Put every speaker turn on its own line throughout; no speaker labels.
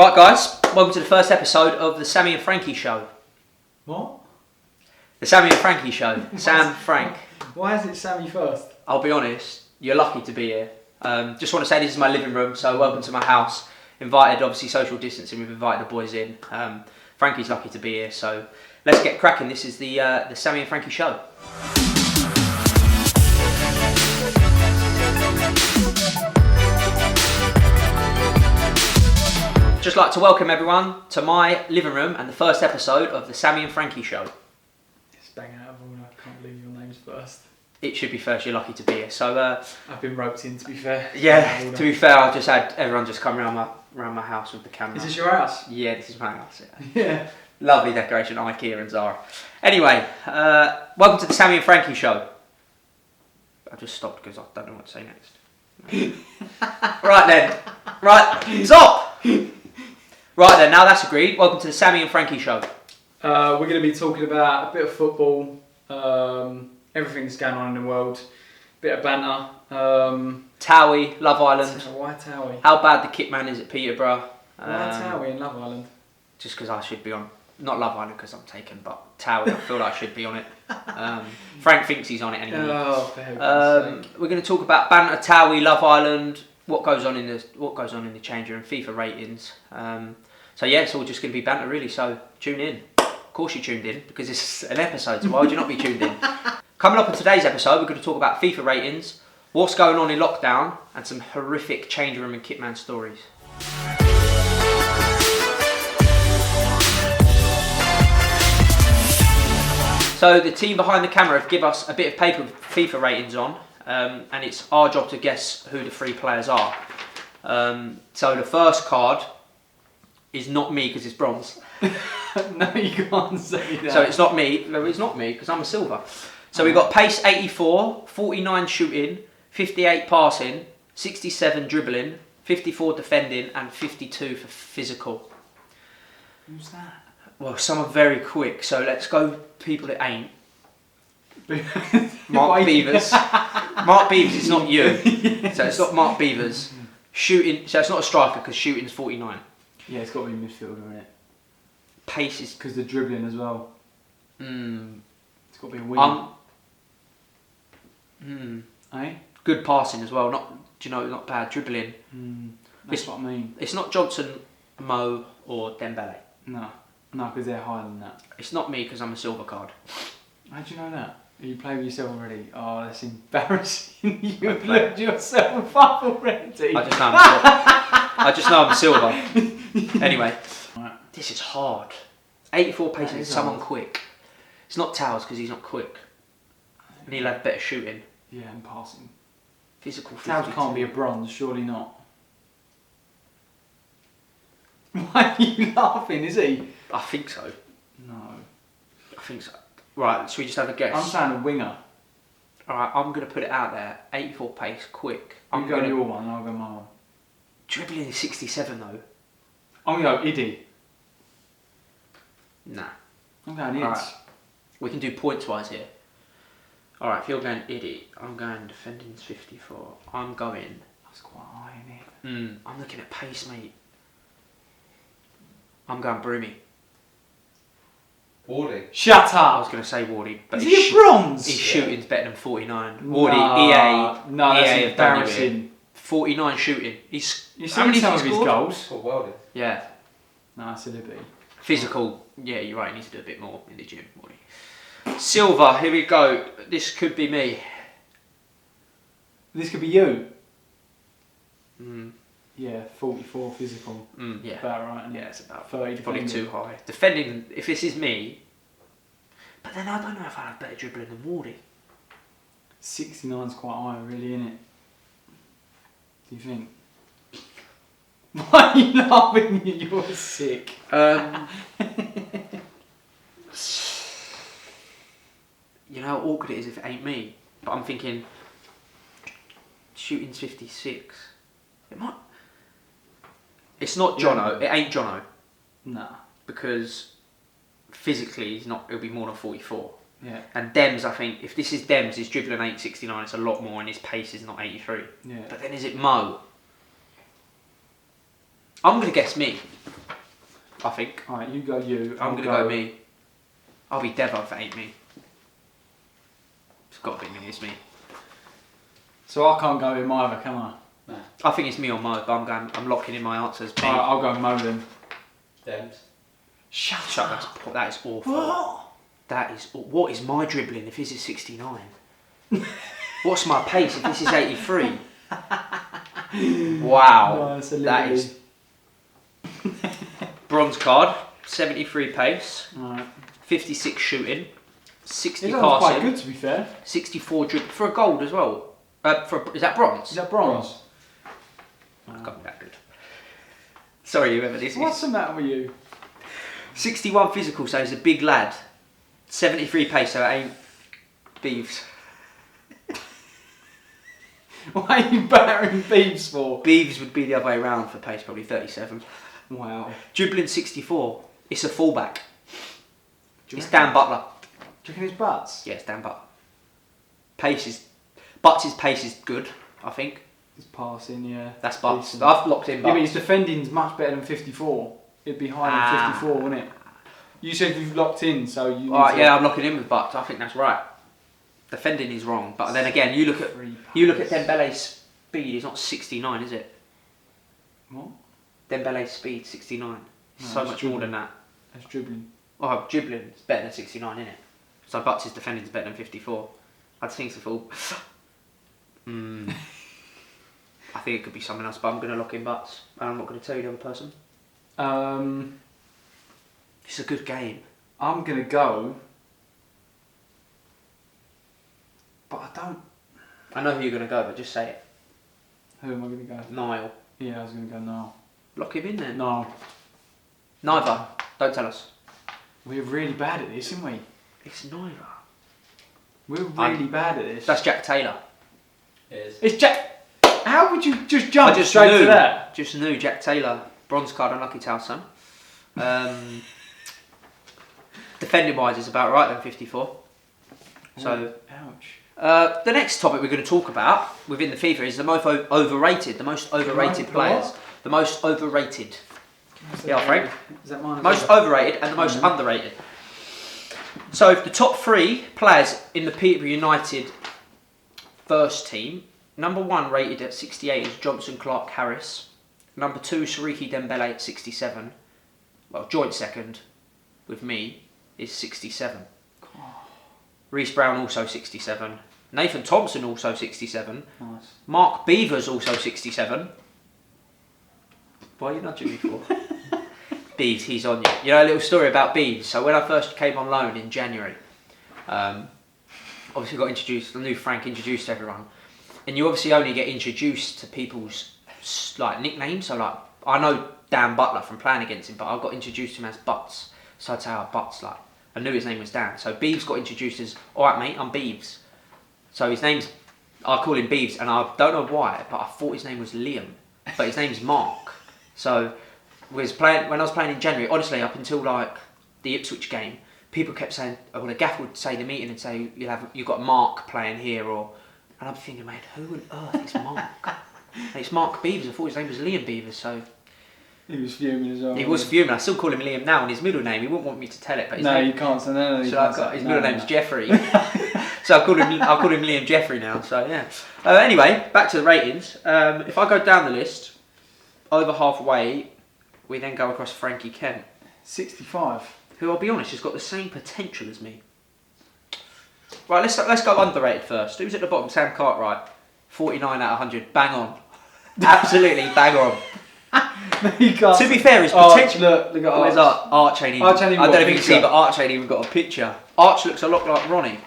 Right, guys, welcome to the first episode of the Sammie and Frankie show.
What?
The Sammie and Frankie show. Sam, Frank.
Why is it Sammie first?
I'll be honest, you're lucky to be here. Just want to say this is my living room, so welcome to my house. Invited, obviously social distancing, we've invited the boys in. Frankie's lucky to be here, so let's get cracking. This is the Sammie and Frankie show. Just like to welcome everyone to my living room and the first episode of the Sammie and Frankie show.
It's bang out of order. I can't believe your name's first.
It should be first, you're lucky to be here. So
I've been roped in, to be fair.
yeah, to be fair, I just had everyone just come around my house with the camera.
Is this your house?
Yeah, this is my house.
Yeah.
Lovely decoration, IKEA and Zara. Anyway, welcome to the Sammie and Frankie show. I just stopped because I don't know what to say next. Right then. Right, stop! Right then, now that's agreed. Welcome to the Sammie and Frankie show.
We're going to be talking about a bit of football, everything that's going on in the world, a bit of banter.
Towie, Love Island.
Why Towie?
How bad the kit man is at Peterborough.
Why Towie in Love Island?
Just because I should be on, not Love Island because I'm taken, but Towie, I feel like I should be on it. Frank thinks he's on it anyway.
Oh, for heaven's sake.
We're going to talk about banter, Towie, Love Island, what goes on in the change room, FIFA ratings. So yeah, it's all just going to be banter really. So tune in. Of course you tuned in because it's an episode. So why would you not be tuned in? Coming up in today's episode, we're going to talk about FIFA ratings, what's going on in lockdown, and some horrific change room and kitman stories. So the team behind the camera have given us a bit of paper with FIFA ratings on, and it's our job to guess who the three players are. So the first card is not me because it's bronze.
No, you can't say that.
So it's not me. No, it's not me because I'm a silver. So we've got pace 84, 49 shooting, 58 passing, 67 dribbling, 54 defending, and 52 for physical.
Who's that?
Well, some are very quick. So let's go people that ain't. Mark Beavers. Mark Beavers is not you. Yes. So it's not Mark Beavers. Shooting. So it's not a striker because shooting's 49.
Yeah, it's got to be midfielder, isn't it?
Pace is
because the dribbling as well. It's got to be a wing. Eh?
Good passing as well. Not bad dribbling.
That's what I mean.
It's not Johnson, Mo, or Dembele.
No, because they're higher than that.
It's not me because I'm a silver card.
How do you know that? You play with yourself already? Oh, that's embarrassing. You've looked yourself up already.
I just know I'm silver. Anyway,
right.
This is hard. 84 pace and someone
hard.
quick. It's not Towers because he's not quick. And he'll have better shooting.
Yeah, and passing.
Physical.
Towers can't be a bronze, surely not. Why are you laughing? Is he?
I think so.
No.
I think so. Right, should we just have a guess?
I'm saying a winger.
Alright, I'm going to put it out there. 84 pace, quick.
You go your one and I'll go my one.
Dribbling is 67 though.
I'm going to go Iddy.
Nah.
I'm going Ids.
Right. We can do points wise here. Alright, if you're going Iddy, I'm going defending's 54. I'm going...
That's quite high, isn't it?
I'm looking at pace, mate. I'm going Broomy.
Wardy.
Shut
I was
up!
going to say Wardy, but
Is he a bronze?
his shooting's better than 49. Wardy,
No,
EA.
no, that's
EA have done you in.
embarrassing.
49 shooting.
You
How
seen
many
some
has
of
he
his
scored?
goals?
For Wardy.
Yeah.
No, that's a liberty.
Physical. Yeah, you're right. He needs to do a bit more in the gym, Wardy. Silver. Here we go. This could be me.
This could be you.
Mm.
Yeah, 44 physical.
Yeah.
About right, isn't it?
Yeah, it's about
30
probably
defending.
too high. Defending, if this is me, but then I don't know if I have better dribbling than Wardy.
69's quite high, really, isn't it? Do you think? Why are you laughing? You're sick.
You know how awkward it is if it ain't me. But I'm thinking, shooting's 56. It might. It's not Jono. It ain't Jono
Nah.
because physically he's not. It'll be more than 44.
Yeah.
And Dems, I think, if this is Dems, his dribbling 869, it's a lot more, and his pace is not 83.
Yeah.
But then is it Mo? I'm gonna guess me. I think.
Alright, you go you.
I'm going to go me. I'll be Devo if it ain't me. It's got to be me, it's me.
So I can't go with him either, can I?
No.
I think it's me or Mo, but I'm locking in my answers. Me.
Alright, I'll go Mo then.
Dems.
Shut up, that is awful. What is my dribbling if his is 69? What's my pace if this is 83? Wow.
No,
that is bronze card, 73 pace,
Alright.
56 shooting, 60
It was quite
passing,
good to be fair.
64 dribble for a gold as well. Is that bronze?
Is that bronze?
I can't be that good. Sorry, whoever this
What's
is.
the matter with you?
61 physical, so he's a big lad. 73 pace, so it ain't Beeves.
Why are you battering Beeves for?
Beeves would be the other way around for pace, probably 37.
Wow.
Dribbling 64. It's a fullback.
Do you
It's
reckon?
Dan Butler.
Do you reckon it's Butts?
Yeah, it's Dan Butler. Butts' pace is good, I think.
He's passing, yeah.
That's Butts.
Decent.
I've locked in
Yeah, but
Butts.
his defending's much better than 54. It'd be higher than 54, wouldn't it? You said you've locked in, so you.
Alright, yeah, I'm locking in with Butts. I think that's right. Defending is wrong, but then again, you look at Dembele's speed. It's not 69, is it?
What?
Dembele's speed 69.
No,
So
it's
much
dribbling.
more than that.
That's dribbling.
Oh, dribbling is better than 69, isn't it? So Butts' defending is better than 54. I think it's a fool. I think it could be someone else, but I'm going to lock in Butts. And I'm not going to tell you the other person. It's a good game.
I'm gonna go, but I don't.
I know who you're going to go, but just say it.
Who am I gonna go?
Niall.
Yeah, I was gonna go no.
Lock him in then.
No.
Neither. Don't tell us.
We're really bad at this, aren't we?
It's neither.
We're really bad at this.
That's Jack Taylor.
It is.
It's Jack. How would you just jump
I just
straight
knew,
to that?
Just knew Jack Taylor. Bronze card, unlucky towel, son. Defending wise is about right then, 54. So,
ouch.
the next topic we're going to talk about within the FIFA is the most overrated. The most overrated players.
What?
The most overrated. Yeah, Frank.
Is that mine?
Most overrated and the most underrated. So the top three players in the Peterborough United first team. Number 1 rated at 68 is Johnson Clark Harris. Number 2 Shariki Dembele at 67. Well, joint second with me is 67. Reece Brown also 67. Nathan Thompson also 67.
Nice.
Mark Beavers also 67. Why are you nudging me for? Beeves, he's on you. You know a little story about Beeves. So when I first came on loan in January, obviously got introduced. I knew Frank introduced everyone, and you obviously only get introduced to people's like nicknames. So like I know Dan Butler from playing against him, but I got introduced to him as Butts. So I'd say, "Oh, Butts." Like I knew his name was Dan. So Beeves got introduced as, "All right, mate, I'm Beeves." So his name's, I call him Beeves, and I don't know why, but I thought his name was Liam, but his name's Mark. So when I was playing in January, honestly, up until like the Ipswich game, people kept saying, well, the gaffer would say the meeting and say, you've got Mark playing here, and I'm thinking, mate, who on earth is Mark? And it's Mark Beavers. I thought his name was Liam Beavers, so
He was fuming as well.
he was fuming. I still call him Liam now, and his middle name, he wouldn't want me to tell it, but his
No,
name,
you can't say no.
so his middle name's Jeffrey. So I call him Liam Jeffrey now. So yeah. Anyway, back to the ratings. If I go down the list, over halfway, we then go across Frankie Kent,
65.
who I'll be honest has got the same potential as me. Right, let's go underrated first. Who's at the bottom? Sam Cartwright, 49 out of 100. Bang on. Absolutely bang on.
No, you can't.
To be fair, his
Arch,
potential.
look at
Where's
Arch.
Arch ain't even.
Arch ain't even
I don't
got
know
a
if you can
picture.
see, but Arch ain't even got a picture. Arch looks a lot like Ronnie.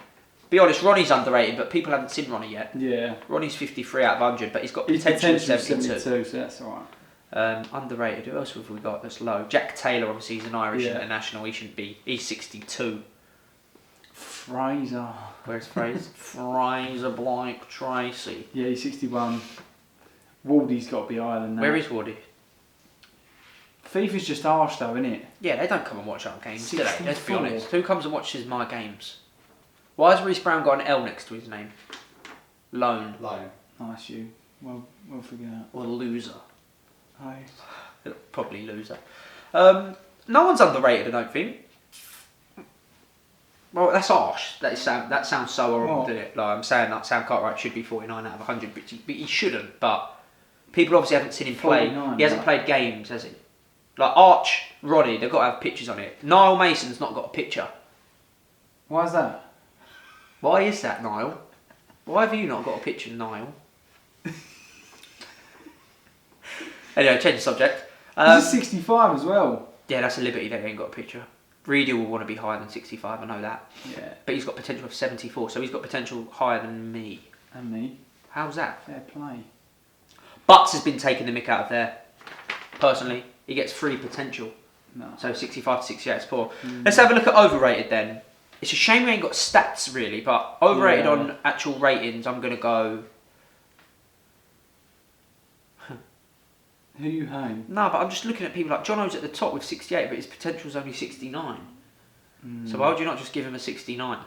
Be honest, Ronnie's underrated, but people haven't seen Ronnie yet.
Yeah.
Ronnie's 53 out of 100, but he's got
His
potential of
potential
72.
72, so that's alright.
Underrated. Who else have we got that's low? Jack Taylor, obviously, he's an Irish
Yeah.
international. He shouldn't be. He's 62.
Fraser.
Where's Fraser? Fraser Blake Tracy.
Yeah, he's 61. Wardy's got to be higher than that.
Where is Wardy?
FIFA's just harsh though, isn't it?
Yeah, they don't come and watch our games, do they? Let's be
64.
honest. Who comes and watches my games? Why has Reece Brown got an L next to his name? Loan.
Loan.
Nice you. Well figured out.
Or loser.
Hi.
Probably loser. No one's underrated, I don't think. Well, that's harsh. That sounds so horrible,
What?
doesn't it? Like, I'm saying that Sam Cartwright should be 49 out of 100, but he shouldn't. But people obviously haven't seen him play.
49,
He hasn't played games, has he? Like Arch, Ronnie, they've got to have pictures on it. Niall Mason's not got a picture.
Why is that?
Why is that, Niall? Why have you not got a picture, Niall? Anyway, change the subject.
He's 65 as well.
Yeah, that's a liberty that he ain't got a picture. Reedy will want to be higher than 65, I know that.
Yeah.
But he's got potential of 74, so he's got potential higher than me.
And me.
How's that?
Fair play.
Butts has been taking the mick out of there. Personally, he gets free potential.
No.
So 65 to 68 is poor. Let's have a look at overrated then. It's a shame we ain't got stats really, but overrated on actual ratings, I'm going to go...
Who you home?
No, but I'm just looking at people like Jono's at the top with 68, but his potential's only 69. So why would you not just give him a 69?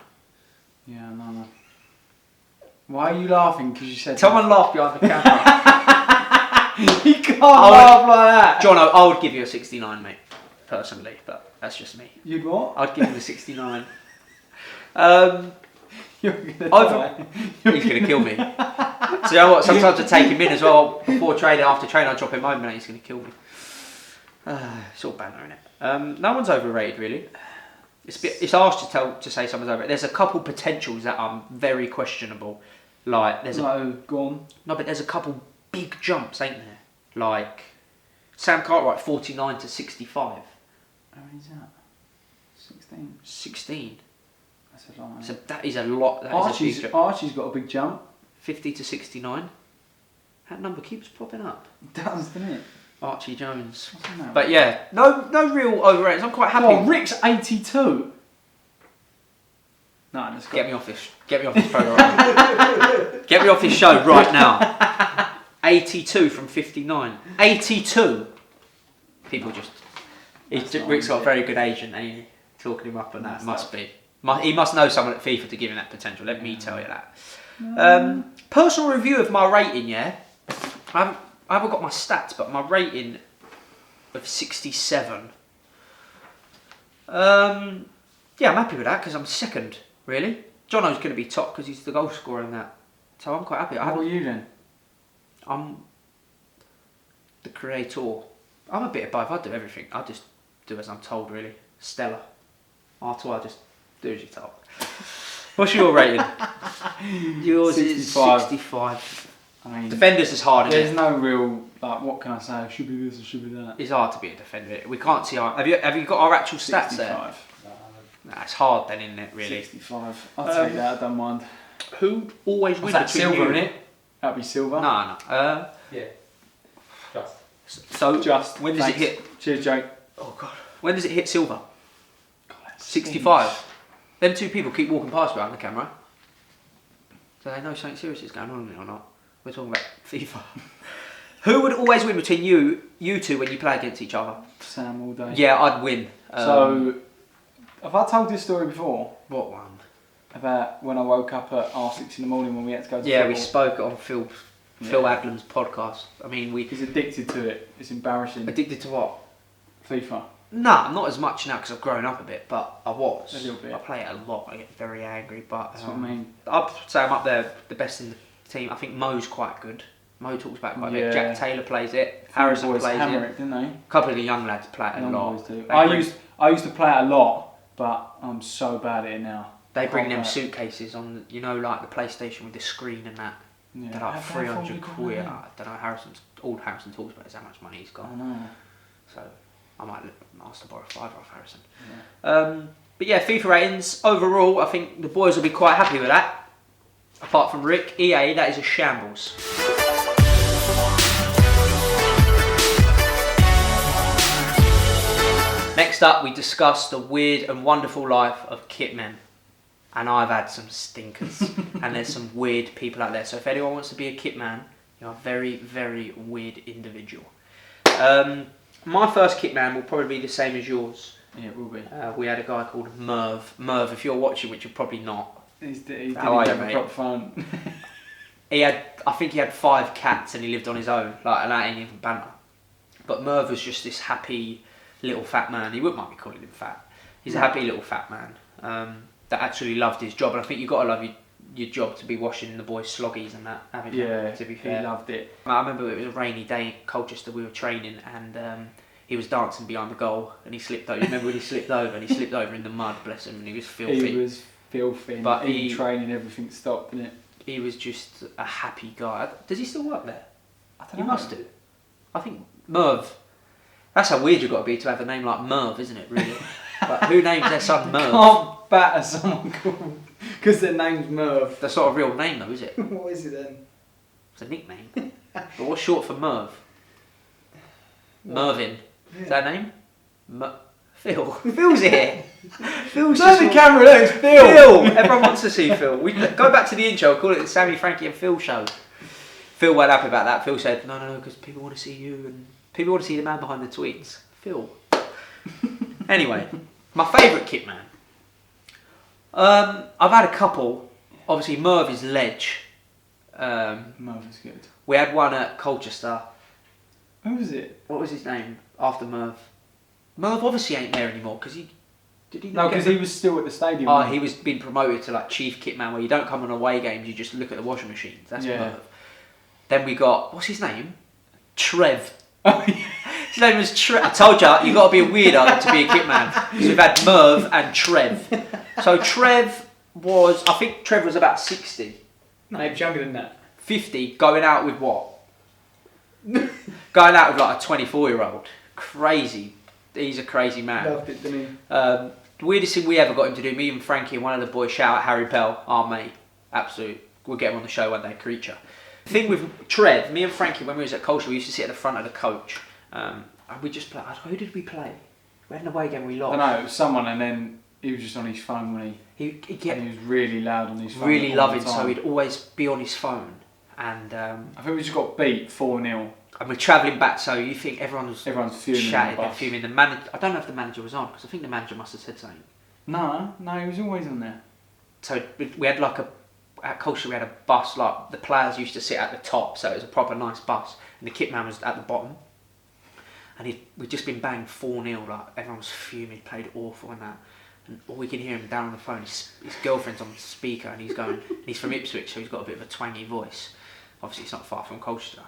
Yeah, no. Why are you laughing? Because you said...
Someone laughed behind the camera.
You can't laugh like that.
Jono, I would give you a 69, mate, personally, but that's just me.
You'd what?
I'd give him a 69.
You're gonna die.
He's going to kill me. So you know what? Sometimes I take him in as well before training. After training, I drop him home and he's going to kill me. It's all banter, isn't it? No one's overrated, really. It's harsh to say someone's overrated. There's a couple potentials that are very questionable. Like there's
gone.
No, but there's a couple big jumps, ain't there? Like Sam Cartwright, 49 to 65.
How many is that? 16.
16.
That's a lot.
So that is a lot. That is a big jump.
Archie's got a big jump.
50 to 69. That number keeps popping up.
It does, doesn't it?
Archie Jones.
What's that?
But yeah, no real overrated. I'm quite happy.
Oh, Rick's 82. No, let's go.
Get me off this program. Get me off this show right now. 82 from 59. 82. People just. Rick's got a very good agent, ain't he? Talking him up, and that must be. He must know someone at FIFA to give him that potential. Let me tell you that. Personal review of my rating. Yeah, I haven't got my stats, but my rating of 67. Yeah, I'm happy with that because I'm second. Really, Jono's going to be top because he's the goal scorer in that. So I'm quite happy.
What are you then?
I'm the creator. I'm a bit of both. I do everything. I just do as I'm told, really. Stellar. After I just do as you're told. What's your rating? Yours
65.
is 65.
I mean,
Defenders is hard, isn't
there's
it?
no real, like, what can I say? It should be this or should be that.
It's hard to be a defender. We can't see our... Have you got our actual stats
65.
there? Nah, it's hard then, isn't it, really?
65. I'll take that, I don't mind.
Who always wins
What's that,
between
silver,
you?
innit? That'd be silver.
No.
Yeah. Just.
So,
Just.
when does
Thanks.
it hit...
Cheers, Jake.
Oh, God. When does it hit silver?
God, that
65.
stinks.
Them two people keep walking past behind the camera. So they know something serious is going on or not. We're talking about FIFA. Who would always win between you two when you play against each other?
Sam all day.
Yeah, I'd win.
So, have I told this story before?
What one?
About when I woke up at R6 in the morning when we had to go to
Yeah,
football?
we spoke on Phil Adlam's podcast. I mean,
He's addicted to it. It's embarrassing.
addicted to what?
FIFA.
Nah, not as much now because I've grown up a bit, but I was.
A little bit.
I play it a lot. I get very angry, but
That's what I mean.
I'd say I'm up there, the best in the team. I think Mo's quite good. Mo talks about it quite a bit. Jack Taylor plays it. Harrison
boys
plays
hammer
it.
it, didn't they?
A couple of the young lads play it a
Young
lot.
boys do.
They
I used to play it a lot, but I'm so bad at it now.
They bring
Can't
them
play it.
suitcases on, you know, like the PlayStation with the screen and that.
Yeah.
They're like
How
300
affordable
quid.
are they?
I don't know. All Harrison talks about is how much money he's got.
I know.
So I might ask to borrow $5 off Harrison.
Yeah.
But yeah, FIFA ratings overall, I think the boys will be quite happy with that. Apart from Rick, EA, that is a shambles. Next up, we discuss the weird and wonderful life of kitmen. And I've had some stinkers. And there's some weird people out there. So if anyone wants to be a kitman, you're a very, very weird individual. My first kitman will probably be the same as yours.
Yeah, it will be.
We had a guy called Merv. Merv, if you're watching, which you're probably not.
He didn't
How are you,
have a
mate?
proper phone.
I think he had 5 cats and he lived on his own. Like, and that ain't even banter. But Merv was just this happy, little fat man. He wouldn't mind me calling him fat. He's a happy little fat man that actually loved his job. And I think you've got to love your job to be washing the boys' sloggies and that, haven't you?
Yeah,
to be fair.
he loved it.
I remember it was a rainy day in Colchester, we were training, and he was dancing behind the goal and he slipped over. You remember when he slipped over? And he slipped over in the mud, bless him, and he was filthy.
He was filthy.
But
in training, everything stopped, didn't it?
He was just a happy guy. Does he still work there?
I don't
He
know.
must do. I think Merv. That's how weird you've got to be to have a name like Merv, isn't it, really? But who names their son Merv?
Can't batter someone called because their name's Merv.
That's not a real name though, is it?
What is it then?
It's a nickname. But what's short for Merv? Mervyn.
Yeah.
Is that a name? Phil. Phil's here. Phil's
Turn the camera, look, it's Phil.
Phil. Everyone wants to see Phil. We go back to the intro. Call it the Sammie Frankie and Phil show. Phil weren't happy about that. Phil said, no, because people want to see you and people want to see the man behind the tweets. Phil. Anyway, my favourite kit man. I've had a couple. Obviously, Merv is ledge.
Merv is good.
We had one at Colchester.
Who was it?
What was his name after Merv? Merv obviously ain't there anymore because he
No, because he was still at the stadium.
Oh, he was being promoted to like chief kit man, where you don't come on away games, you just look at the washing machines. That's Merv. Then we got, what's his name? Trev. His name was Trev. I told you, you got to be a weirdo to be a kit man. Because we've had Merv and Trev. So Trev was, I think Trev was about 60.
No, he was younger than that.
50, going out with what? Going out with like a 24-year-old. Crazy. He's a crazy man.
Loved it, didn't he?
The weirdest thing we ever got him to do, me and Frankie and one of the boys, shout out Harry Pell, our mate. Absolute. We'll get him on the show one day, creature. The thing with Trev, me and Frankie, when we was at Colchester, we used to sit at the front of the coach. And we just play. Who did we play? We had an away game, we lost.
I don't know, it was someone, and then he was just on his phone when
he
and he was really loud on his phone.
really
all
loving,
the time.
so he'd always be on his phone. And
I think we just got beat 4-0.
And we're travelling back, so you think everyone's
fuming.
shattered, they're fuming. The manager, I don't know if the manager was on, because I think the manager must have said something.
No, he was always on there.
So we had like at Colchester we had a bus, like the players used to sit at the top, so it was a proper nice bus, and the kit man was at the bottom. And we'd just been banged 4-0, like everyone was fuming, played awful and that. And all we can hear him down on the phone, his girlfriend's on the speaker, and he's going, and he's from Ipswich, so he's got a bit of a twangy voice. Obviously it's not far from Colchester.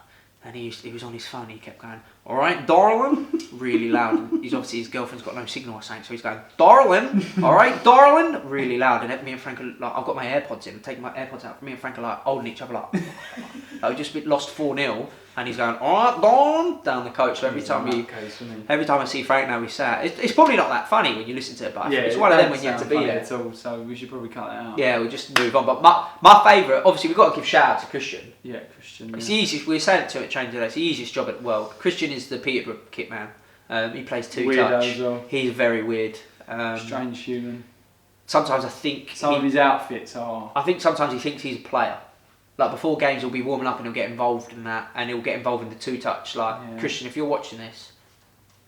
And he was on his phone, he kept going, "All right, darling," really loud. And he's obviously, his girlfriend's got no signal or something, so he's going, "Darling, all right, darling," really loud. And me and Frank are like, I've got my AirPods in, I'm taking my AirPods out. Me and Frank are like holding each other like, we just lost 4-0, and he's going, "All right, darling," down the coach. So every time I see Frank now, we say it's probably not that funny when you listen to it, but it's one of them when you have to be there.
At all, so we should probably cut that out.
Yeah, we'll just move on. But my favourite, obviously, we've got to give shout out to Christian.
Yeah, Christian.
It's the easiest. We were saying it to it train today. It's the easiest job in the world. Christian is the Peterborough kit man. He plays
Weirdo
touch.
as well.
He's very weird.
Strange human.
Sometimes I think
some of his outfits are.
I think sometimes he thinks he's a player. Like before games, he'll be warming up and he'll get involved in that, and he'll get involved in the two-touch. Like Christian, if you're watching this,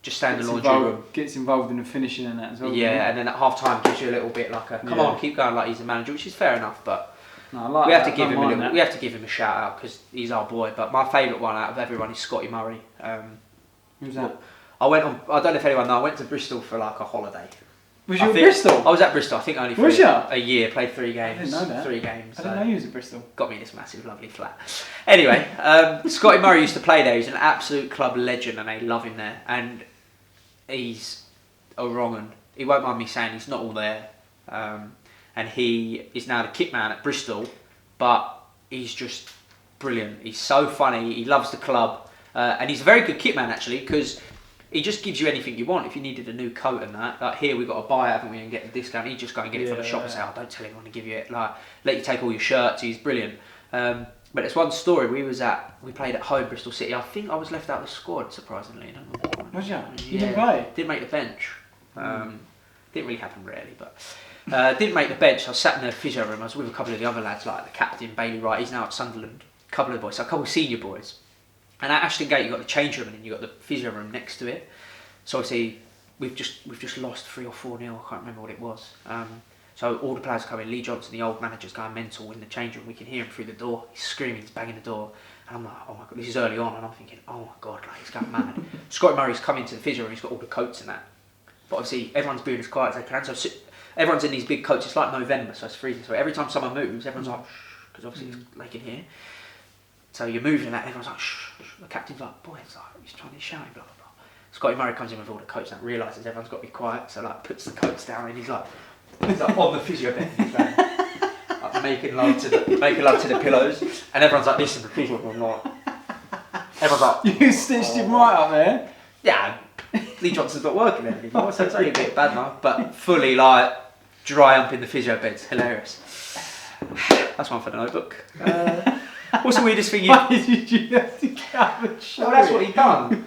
just stay in the laundry room.
Gets involved in the finishing and that as well.
Yeah, and then at half time gives you a little bit like a come on, keep going, like he's the manager, which is fair enough, but.
No, I like
we have to give him we have to give him a shout out because he's our boy. But my favourite one out of everyone is Scotty Murray.
Who's that?
I went on. I don't know if anyone knows. I went to Bristol for like a holiday.
Was you at Bristol?
I was at Bristol. I think only for a year. Played 3 games.
I didn't know that.
3 games.
I didn't know you was at Bristol.
Got me this massive, lovely flat. Anyway, Scotty Murray used to play there. He's an absolute club legend, and they love him there. And he's a wrong 'un. He won't mind me saying he's not all there. And he is now the kit man at Bristol, but he's just brilliant. He's so funny. He loves the club, and he's a very good kit man actually because he just gives you anything you want. If you needed a new coat and that, like here we got to buy it, haven't we, and get the discount. He'd just go and get it from the shop and say, "Oh, don't tell anyone to give you it." Like let you take all your shirts. He's brilliant. But it's one story. We played at home, Bristol City. I think I was left out of the squad surprisingly. I don't know why.
Was you? You didn't play?
Didn't make the bench. Didn't really happen rarely, but. Didn't make the bench. I was sat in the physio room. I was with a couple of the other lads, like the captain, Bailey Wright. He's now at Sunderland. A couple of the boys, so a couple of senior boys. And at Ashton Gate, you got the change room, and then you got the physio room next to it. So obviously, we've just lost 3 or 4-0. I can't remember what it was. So all the players come in. Lee Johnson, the old manager's going mental in the change room. We can hear him through the door. He's screaming. He's banging the door. And I'm like, oh my God, this is early on, and I'm thinking, oh my God, like, he's going mad. Scotty Murray's come into the physio and he's got all the coats and that. But obviously, everyone's being as quiet as they can, so everyone's in these big coats. It's like November, so it's freezing. So every time someone moves, everyone's like, shh, because obviously it's like in here. So you're moving and that, and everyone's like, shh, shh. The captain's like, boy, it's like, he's trying to shout, blah, blah, blah. Scotty Murray comes in with all the coats and realises everyone's got to be quiet, so like puts the coats down and he's like on the physio bed. He's like, making love to the pillows, and everyone's like, listen, the physio bed, like, everyone's like,
You stitched him right up there.
yeah, Lee Johnson's not working there anymore, so it's only a bit bad now, but fully like dry hump in the physio bed's hilarious. That's one for the notebook. What's the weirdest thing you...
Why did you have to get up and show
Well, that's
it?
what he done.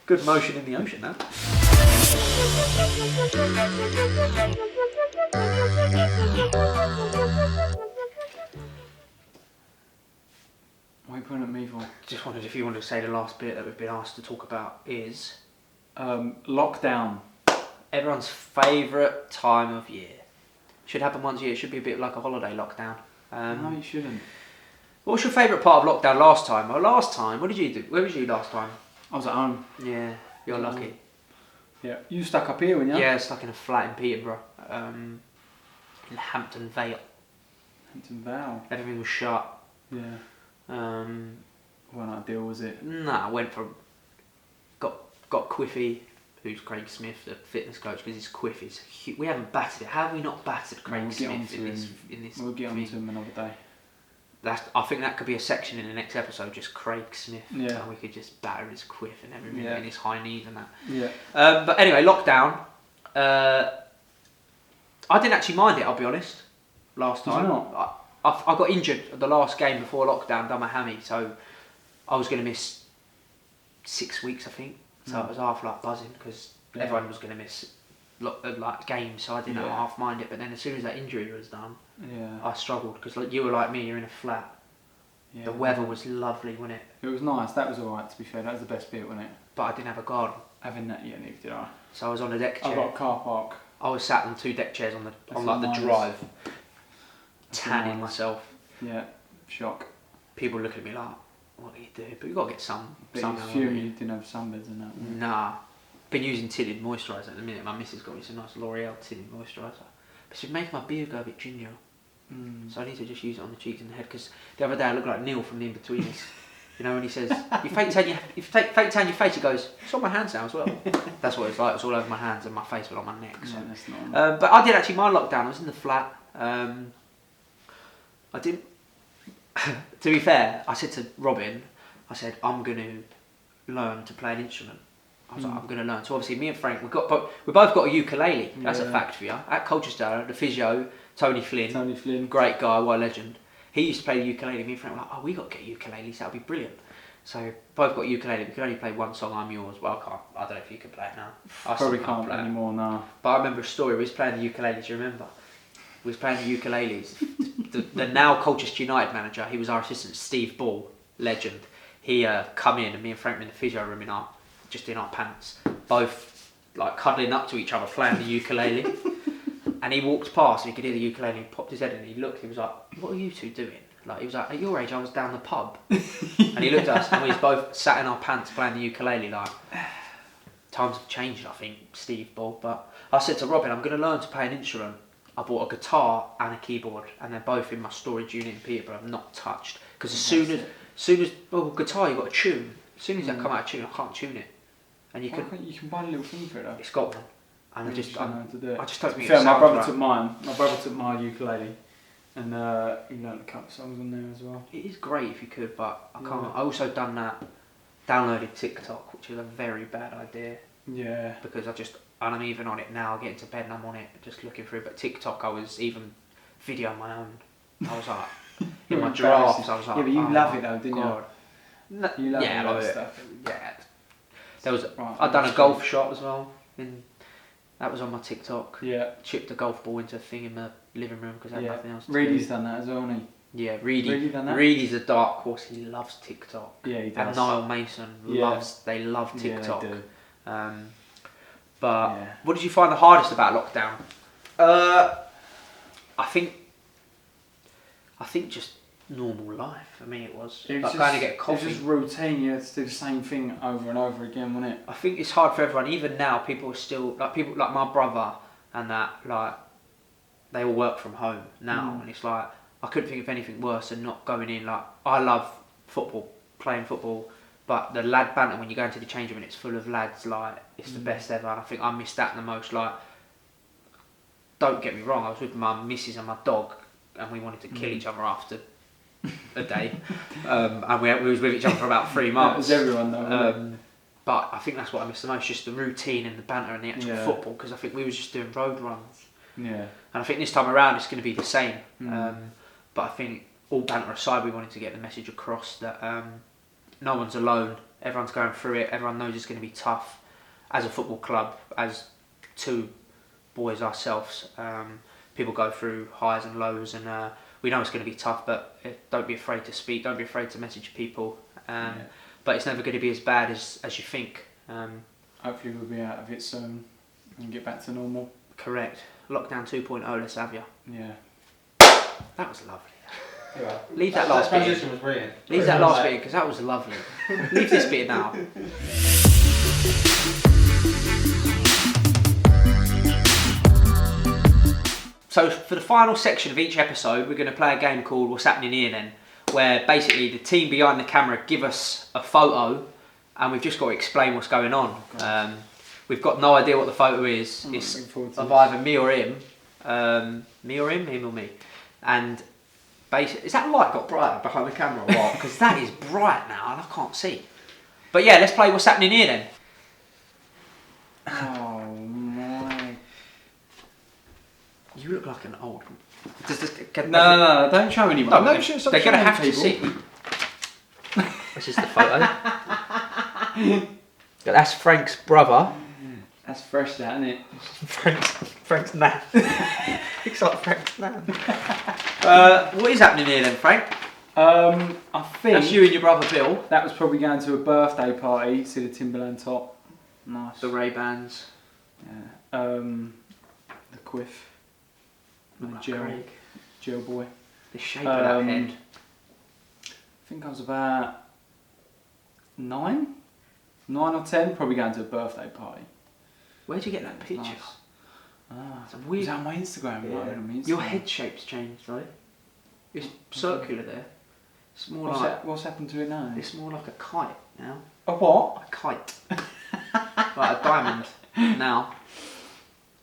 Good motion in the ocean, that.
What are you pointing at me for?
Just wondered if you wanted to say the last bit that we've been asked to talk about is...
Lockdown.
everyone's favourite time of year. Should happen once a year. It should be a bit like a holiday lockdown.
No, you shouldn't.
What was your favourite part of lockdown last time? Well, last time, what did you do? Where was you last time?
I was at home.
Yeah, you're lucky.
Yeah. You stuck up here, weren't you?
Yeah, stuck in a flat in Peterborough, in Hampton Vale.
Hampton Vale.
Everything was shut.
Yeah. Well, not ideal, was it?
Nah, I went for... Got Quiffy, who's Craig Smith, the fitness coach, because his Quiffy's... We haven't battered it. How have we not battered Craig Smith in this...
We'll get on to him another day.
I think that could be a section in the next episode, just Craig Smith.
Yeah.
And we could just batter his quiff and everything, and his high knees and that.
Yeah.
But anyway, lockdown. I didn't actually mind it, I'll be honest, last time.
Did you not?
I got injured at the last game before lockdown, done my hammy, so I was going to miss 6 weeks, I think. So I was half like buzzing, because everyone was going to miss like games, so I didn't half mind it. But then as soon as that injury was done, I struggled, because like you were like me, you're in a flat. The weather was lovely, wasn't it?
It was nice. That was alright, to be fair. That was the best bit, wasn't it?
But I didn't have a garden,
Having that, neither did I.
so I was on a deck chair.
I got a car park.
I was sat on 2 deck chairs on
That's
like the
nice.
drive,
That's
tanning
nice.
myself.
Yeah. Shock.
People look at me like, "What are you doing?" But you got to get some.
But
some
you fuming you didn't have sunbeds and that.
Nah, been using tinted moisturiser at the minute. My missus got me some nice L'Oreal tinted moisturiser. But she's making my beard go a bit ginger. So I need to just use it on the cheeks and the head, because the other day I looked like Neil from The In-Betweeners. You know when he says, you fake tan your face, he goes, it's on my hands now as well. That's what it's like. It's all over my hands and my face, but on my neck. So.
Yeah, that's not
But I did actually mind lockdown. I was in the flat. I didn't. To be fair, I said to Robin, I said, I'm going to learn to play an instrument. I was like, I'm going to learn. So obviously, me and Frank, we both got a ukulele. That's a fact for you. At Colchester, the physio, Tony Flynn, great guy, what a legend. He used to play the ukulele. Me and Frank were like, oh, we got to get ukuleles. That'd be brilliant. So both got a ukulele. We could only play one song, I'm Yours. Well, I can't. I don't know if you can play it now. I
Probably
still
can't
play it
anymore now.
But I remember a story. We was playing the ukuleles. You remember? We was playing the ukuleles. the now Colchester United manager, he was our assistant, Steve Ball, legend. He come in, and me and Frank were in the physio room in our pants, both like cuddling up to each other, playing the ukulele. And he walked past, and he could hear the ukulele. He popped his head in, and he looked. He was like, "What are you two doing?" Like he was like, "At your age, I was down the pub." And he looked at us, and we was both sat in our pants playing the ukulele. Like times have changed, I think, Steve Ball. But I said to Robin, I'm going to learn to play an instrument. I bought a guitar and a keyboard, and they're both in my storage unit in Peterborough. I've not touched, because as soon as guitar, you got to tune. As soon as I come out of tune, I can't tune it. And you
can buy a little thing for it though.
It's got one, and I just don't think
fair,
it
my brother
sounds
took mine. My brother took my ukulele, and he learned a couple of songs on there as well.
It is great if you could, but I can't. I also done that. Downloaded TikTok, which is a very bad idea.
Yeah.
Because and I'm even on it now. Getting to bed and I'm on it, just looking through. But TikTok, I was even videoing my own. I was like in my drafts. I was like,
yeah, but you love it though, didn't
God.
you? You love
yeah,
all
I love
that
it.
stuff.
Yeah. There was.
Right,
I'd done a golf shot as well. That was on my TikTok.
Yeah.
Chipped a golf ball into a thing in the living room because I had nothing else to
Reedy's
do.
done that as well, hasn't he?
Yeah, Reedy.
Reedy done that?
Reedy's a dark horse. He loves TikTok.
Yeah, he does.
And Niall Mason they love TikTok.
Yeah, they do.
But what did you find the hardest about lockdown? I think just normal life. For me, it was.
It was
Like
just,
going to get
it was
coffee.
just routine. You had to do the same thing over and over again, wasn't it?
I think it's hard for everyone. Even now, people are still people like my brother and that they all work from home now, and it's like I couldn't think of anything worse than not going in. Like I love football, playing football, but the lad banter when you go into the change room and it's full of lads, like it's the best ever. And I think I missed that the most. Like, don't get me wrong, I was with my missus and my dog, and we wanted to kill each other after a day, and we was with each other for about 3 months.
That was everyone though. Wasn't it?
But I think that's what I miss the most, just the routine and the banter and the actual football, because I think we was just doing road runs.
Yeah.
And I think this time around it's going to be the same. But I think, all banter aside, we wanted to get the message across that no one's alone, everyone's going through it, everyone knows it's going to be tough. As a football club, as two boys ourselves, people go through highs and lows, and we know it's going to be tough, but don't be afraid to speak, don't be afraid to message people. But it's never going to be as bad as you think.
Hopefully we'll be out of it soon and get back to normal.
Correct. Lockdown 2.0, let's have you.
Yeah.
That was lovely.
Yeah.
Leave that last bit in.
transition was brilliant.
Leave that last bit in, because that was lovely. Leave this bit now. So for the final section of each episode, we're going to play a game called What's Happening Here Then, where basically the team behind the camera give us a photo and we've just got to explain what's going on. We've got no idea what the photo is. It's of either me or him. Me or him or me. And basically, is that light got brighter behind the camera or what? Because that is bright now and I can't see. But yeah, let's play What's Happening Here Then.
Oh my.
You look like an old...
No, don't show anyone.
No,
No, stop
they're going to
showing
have to
people.
see. This is the photo. That's Frank's brother.
That's fresh, that, isn't it?
Frank's nan. Looks like Frank's nan. What is happening here then, Frank?
I think
That's you and your brother Bill.
that was probably going to a birthday party. See the Timberland top. Nice.
The Ray-Bans.
Yeah. The quiff.
Look like
gel.
Craig.
Gel boy.
The shape of that head.
I think I was about 9 or 10. Probably going to a birthday party.
Where'd you get that picture?
Nice. Ah,
It's a weird...
Is that on my Instagram?
Yeah.
Right, on my Instagram.
Your head shape's changed though. It's circular there. It's more
What's happened to it now?
It's more like a kite now.
A what?
A kite. Like a diamond now.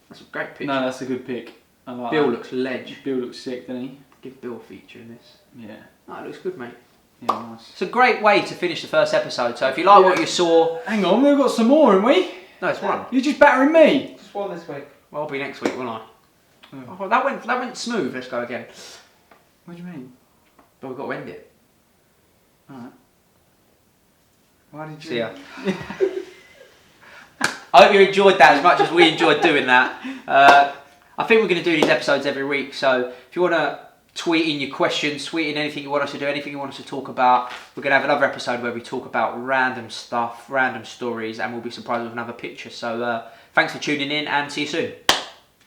That's a great picture.
No, that's a good pic. I like
Bill
that.
looks ledge.
Bill looks sick, doesn't he?
Give Bill a feature in this.
Yeah.
Oh, it looks good, mate.
Yeah, nice.
It's a great way to finish the first episode. So if you like what you saw...
Hang on, we've got some more, haven't we?
No, it's one.
You're just battering me.
Just one this week.
Well, I'll be next week, won't I?
Oh.
Oh, that went smooth. Let's go again.
What do you mean?
But we've got to end it.
Alright. Why did you...
See ya. I hope you enjoyed that as much as we enjoyed doing that. I think we're going to do these episodes every week, so if you want to tweet in your questions, tweet in anything you want us to do, anything you want us to talk about, we're going to have another episode where we talk about random stuff, random stories, and we'll be surprised with another picture. So thanks for tuning in and see you soon.